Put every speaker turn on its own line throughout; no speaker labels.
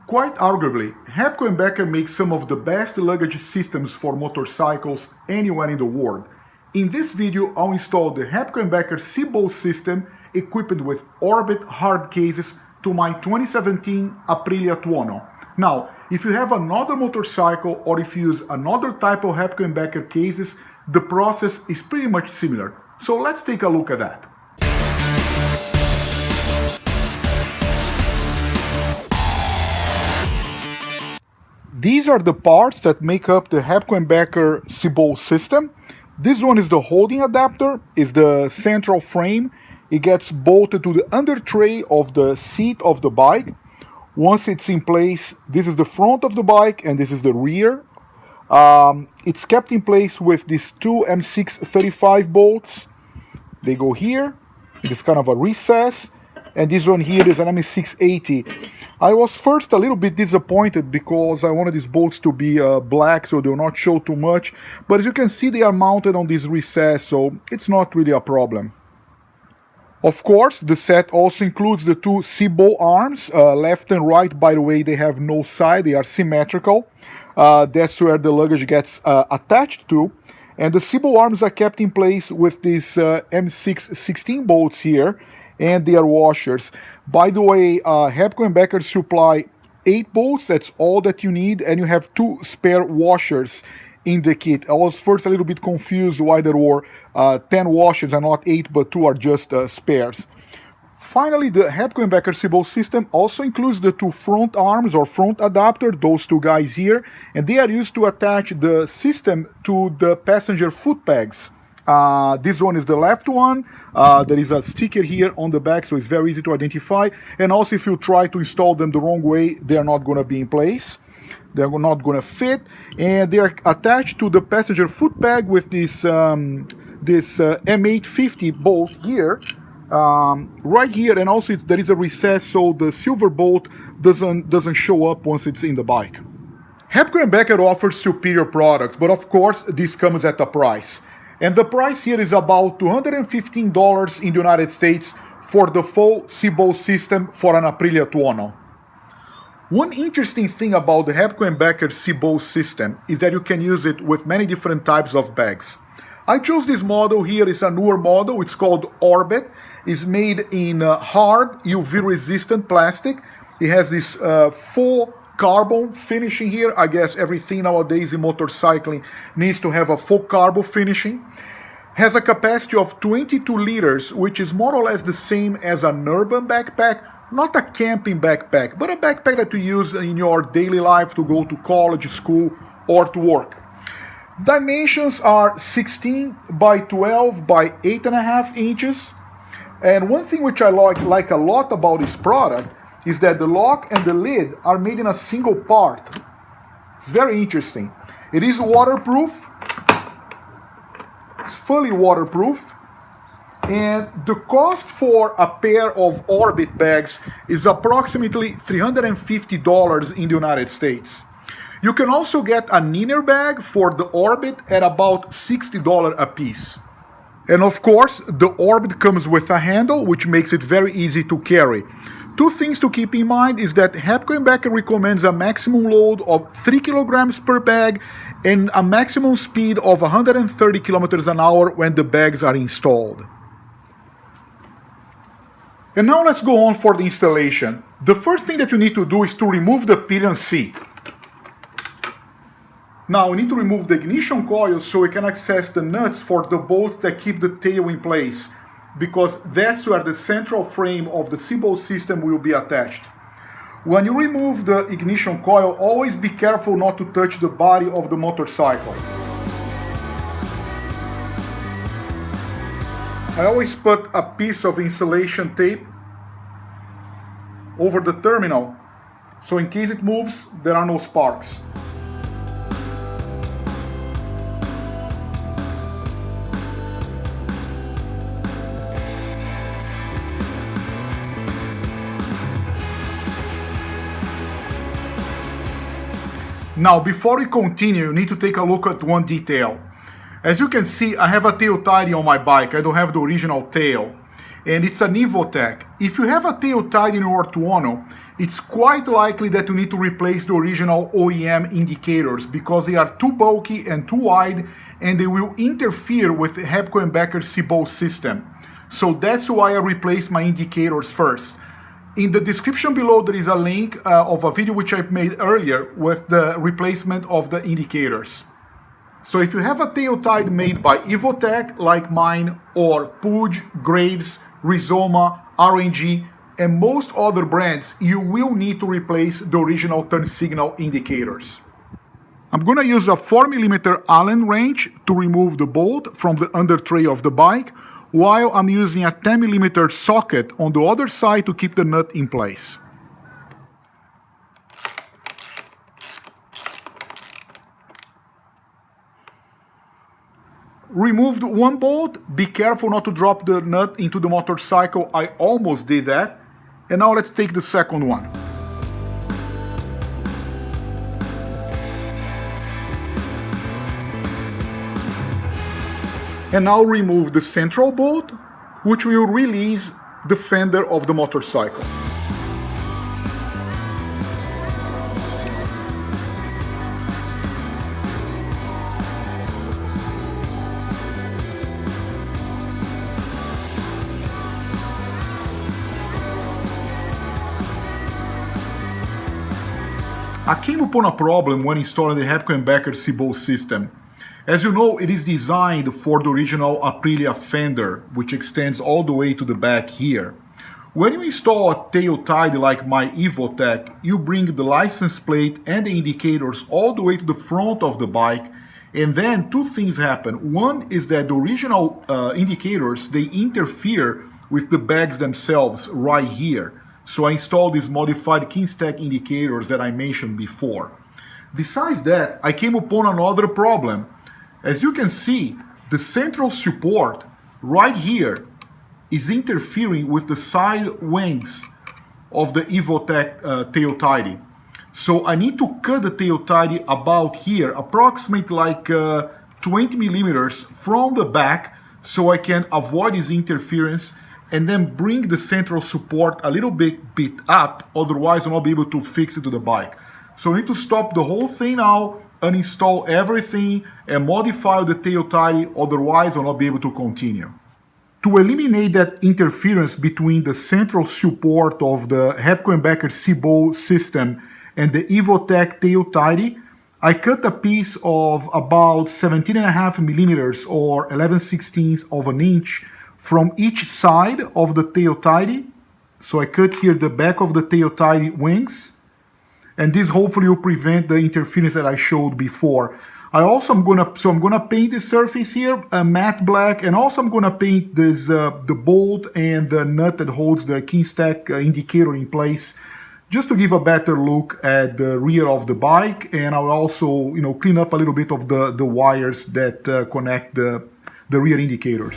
Quite arguably, Hepco Becker makes some of the best luggage systems for motorcycles anywhere in the world. In this video, I'll install the Hepco Becker C-Bow system equipped with Orbit hard cases to my 2017 Aprilia Tuono. Now, if you have another motorcycle or if you use another type of Hepco Becker cases, the process is pretty much similar. So let's take a look at that. These are the parts that make up the Hepco Becker C-Bow system. This one is the holding adapter, is the central frame. It gets bolted to the under tray of the seat of the bike. Once it's in place, this is the front of the bike and this is the rear. It's kept in place with these two M635 bolts. They go here. It's kind of a recess. And this one here is an M680. I was first a little bit disappointed because I wanted these bolts to be black so they will not show too much. But as you can see, they are mounted on this recess, so it's not really a problem. Of course, the set also includes the two C-Bow arms, left and right. By the way, they have no side, they are symmetrical. That's where the luggage gets attached to. And the C-Bow arms are kept in place with these M616 bolts here, and they are washers. By the way, Hepco Becker supply 8 bolts, that's all that you need, and you have 2 spare washers in the kit. I was first a little bit confused why there were 10 washers and not 8, but 2 are just spares. Finally, the Hepco Becker C-Bow system also includes the 2 front arms or front adapter, those 2 guys here, and they are used to attach the system to the passenger foot pegs. This one is the left one. There is a sticker here on the back, so it's very easy to identify. And also, if you try to install them the wrong way, they are not going to be in place. They're not going to fit. And they are attached to the passenger foot peg with this M850 bolt here, right here. And also, there is a recess, so the silver bolt doesn't show up once it's in the bike. Hepco Becker offers superior products, but of course, this comes at a price. And the price here is about $215 in the United States for the full C-Bow system for an Aprilia Tuono. One interesting thing about the Hepco Becker C-Bow system is that you can use it with many different types of bags. I chose this model here, it's a newer model, it's called Orbit. It's made in hard, UV-resistant plastic. It has this full carbon finishing here. I guess everything nowadays in motorcycling needs to have a full carbon finishing. Has a capacity of 22 liters, which is more or less the same as an urban backpack, not a camping backpack, but a backpack that you use in your daily life to go to college, school, or to work. Dimensions are 16 by 12 by 8.5 inches. And one thing which I like a lot about this product is that the lock and the lid are made in a single part. It's very interesting. It is waterproof. It's fully waterproof. And the cost for a pair of Orbit bags is approximately $350 in the United States. You can also get an inner bag for the Orbit at about $60 a piece. And of course, the Orbit comes with a handle, which makes it very easy to carry. 2 things to keep in mind is that Hepco Becker recommends a maximum load of 3 kilograms per bag and a maximum speed of 130 kilometers an hour when the bags are installed. And now let's go on for the installation. The first thing that you need to do is to remove the pillion seat. Now we need to remove the ignition coil so we can access the nuts for the bolts that keep the tail in place, because that's where the central frame of the C-Bow system will be attached. When you remove the ignition coil, always be careful not to touch the body of the motorcycle. I always put a piece of insulation tape over the terminal, so in case it moves, there are no sparks. Now, before we continue, you need to take a look at one detail. As you can see, I have a tail tidy on my bike. I don't have the original tail. And it's an Evotech. If you have a tail tidy in your Tuono, it's quite likely that you need to replace the original OEM indicators because they are too bulky and too wide, and they will interfere with the Hepco Becker C-Bow system. So that's why I replaced my indicators first. In the description below, there is a link of a video which I made earlier with the replacement of the indicators. So if you have a tail tide made by Evotech like mine, or Puig, Graves, Rizoma, RNG, and most other brands, you will need to replace the original turn signal indicators. I'm going to use a 4mm Allen wrench to remove the bolt from the under tray of the bike, while I'm using a 10mm socket on the other side to keep the nut in place. Removed one bolt. Be careful not to drop the nut into the motorcycle. I almost did that. And now let's take the second one. And now remove the central bolt, which will release the fender of the motorcycle. I came upon a problem when installing the Hepco Becker C-Bow system. As you know, it is designed for the original Aprilia fender, which extends all the way to the back here. When you install a tail tide like my Evotech, you bring the license plate and the indicators all the way to the front of the bike, and then two things happen. One is that the original indicators, they interfere with the bags themselves right here. So I installed these modified Kinstack indicators that I mentioned before. Besides that, I came upon another problem. As you can see, the central support right here is interfering with the side wings of the Evotech tail tidy. So I need to cut the tail tidy about here, approximately like 20 millimeters from the back, so I can avoid this interference, and then bring the central support a little bit up, otherwise I'll not be able to fix it to the bike. So I need to stop the whole thing now, uninstall everything, and modify the tail tidy, otherwise I'll not be able to continue. To eliminate that interference between the central support of the Hepco Becker C-Bow system and the Evotech tail tidy, I cut a piece of about 17.5 millimeters or 11/16 of an inch from each side of the tail tidy. So I cut here the back of the tail tidy wings, and this hopefully will prevent the interference that I showed before. I'm gonna paint the surface here matte black, and also I'm gonna paint this the bolt and the nut that holds the Kinstack indicator in place, just to give a better look at the rear of the bike. And I'll also, clean up a little bit of the wires that connect the rear indicators.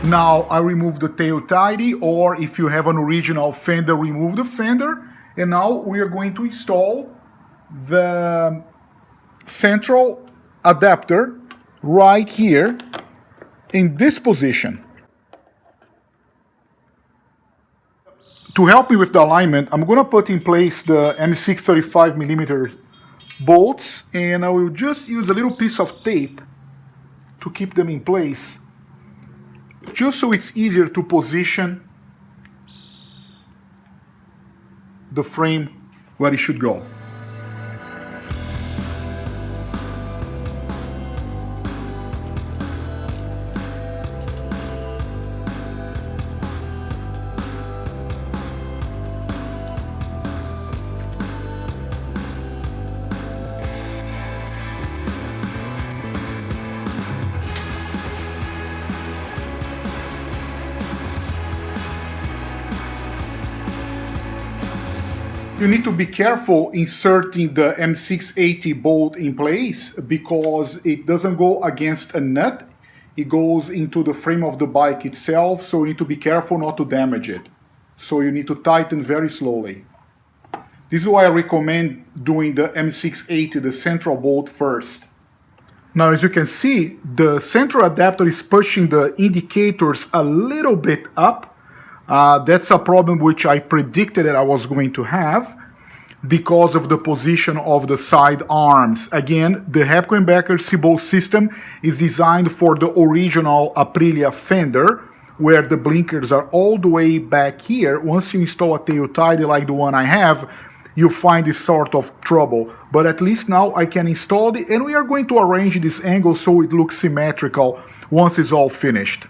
Now I remove the tail tidy, or if you have an original fender, remove the fender. And now we are going to install the central adapter right here in this position. To help me with the alignment, I'm going to put in place the M6 35mm bolts, and I will just use a little piece of tape to keep them in place, just so it's easier to position the frame where it should go. You need to be careful inserting the M680 bolt in place, because it doesn't go against a nut, it goes into the frame of the bike itself, so you need to be careful not to damage it. So you need to tighten very slowly. This is why I recommend doing the M680, the central bolt, first. Now, as you can see, the central adapter is pushing the indicators a little bit up. That's a problem which I predicted that I was going to have because of the position of the side arms. Again, the Hepco Becker C-Bow system is designed for the original Aprilia fender, where the blinkers are all the way back here. Once you install a tail tidy like the one I have, you find this sort of trouble. But at least now I can install it, and we are going to arrange this angle so it looks symmetrical once it's all finished.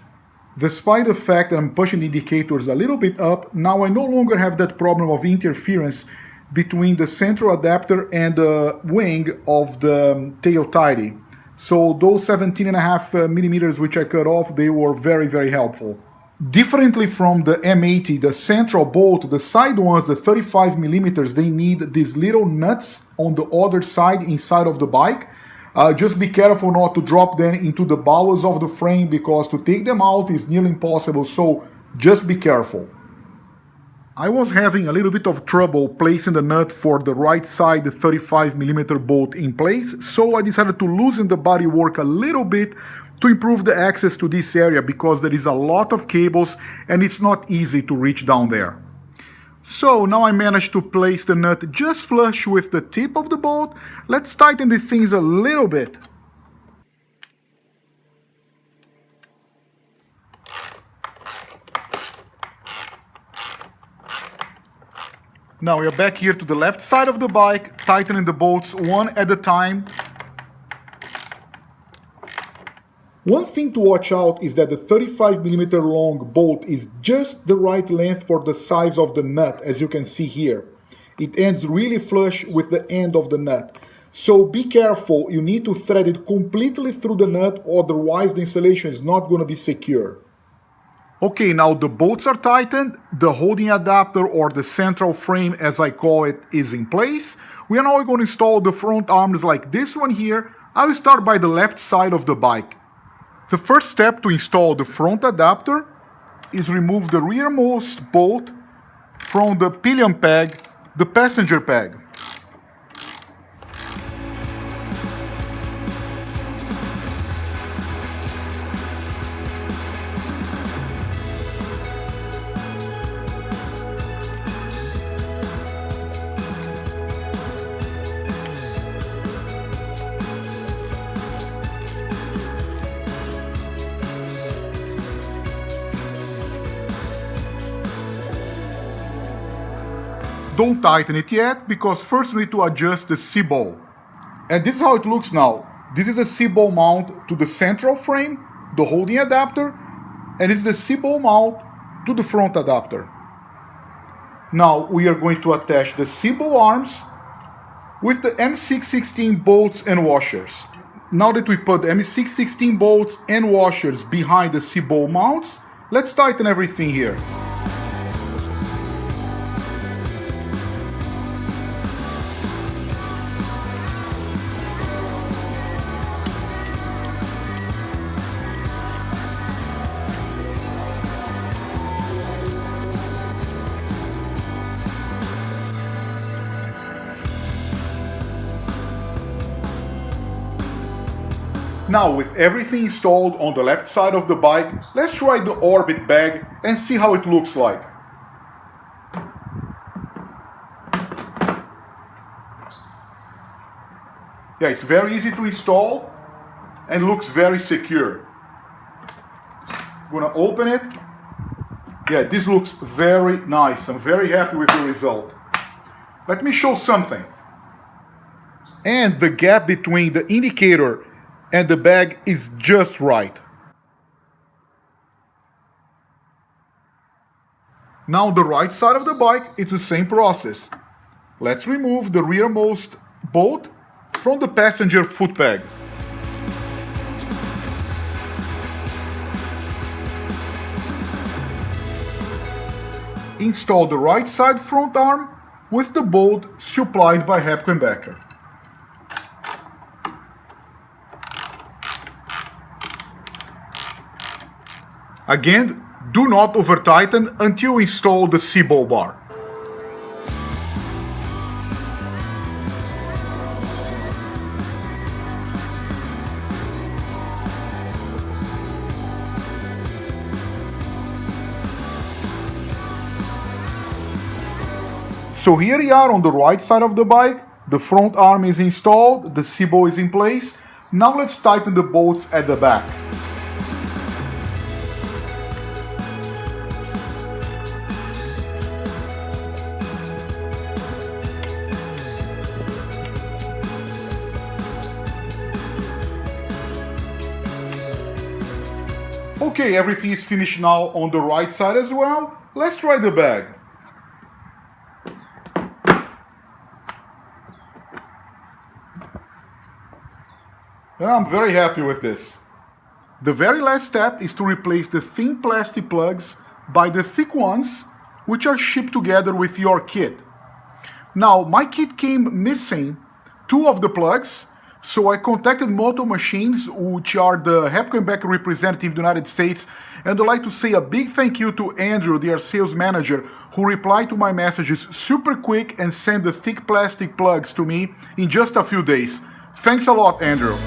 Despite the fact that I'm pushing the indicators a little bit up, now I no longer have that problem of interference between the central adapter and the wing of the tail tidy. So those 17.5 millimeters which I cut off, they were very, very helpful. Differently from the M80, the central bolt, the side ones, the 35 millimeters, they need these little nuts on the other side inside of the bike. Just be careful not to drop them into the bowels of the frame, because to take them out is nearly impossible, so just be careful. I was having a little bit of trouble placing the nut for the right side 35mm bolt in place, so I decided to loosen the bodywork a little bit to improve the access to this area, because there is a lot of cables and it's not easy to reach down there. So now I managed to place the nut just flush with the tip of the bolt. Let's tighten the things a little bit. Now we are back here to the left side of the bike, tightening the bolts one at a time. One thing to watch out is that the 35mm long bolt is just the right length for the size of the nut, as you can see here. It ends really flush with the end of the nut. So be careful, you need to thread it completely through the nut, otherwise the installation is not going to be secure. Okay, now the bolts are tightened, the holding adapter, or the central frame as I call it, is in place. We are now going to install the front arms like this one here. I will start by the left side of the bike. The first step to install the front adapter is remove the rearmost bolt from the pillion peg, the passenger peg. Don't tighten it yet, because first we need to adjust the C-Bow. And this is how it looks now. This is a C-Bow mount to the central frame, the holding adapter, and it's the C-Bow mount to the front adapter. Now we are going to attach the C-Bow arms with the M616 bolts and washers. Now that we put the M616 bolts and washers behind the C-Bow mounts, let's tighten everything here. Now, with everything installed on the left side of the bike, let's try the orbit bag and see how it looks like. Yeah, it's very easy to install and looks very secure. I'm gonna open it. Yeah, this looks very nice. I'm very happy with the result. Let me show something. And the gap between the indicator and the bag is just right. Now the right side of the bike, it's the same process. Let's remove the rearmost bolt from the passenger foot peg. Install the right side front arm with the bolt supplied by Hepco Becker. Again, do not over tighten until you install the C-Bow bar. So here we are on the right side of the bike. The front arm is installed, the C-Bow is in place. Now let's tighten the bolts at the back. Okay, everything is finished now on the right side as well. Let's try the bag. I'm very happy with this. The very last step is to replace the thin plastic plugs by the thick ones, which are shipped together with your kit. Now, my kit came missing 2 of the plugs, so I contacted Moto Machines, which are the Hepco Becker representative in the United States, and I'd like to say a big thank you to Andrew, their sales manager, who replied to my messages super quick and sent the thick plastic plugs to me in just a few days. Thanks a lot, Andrew.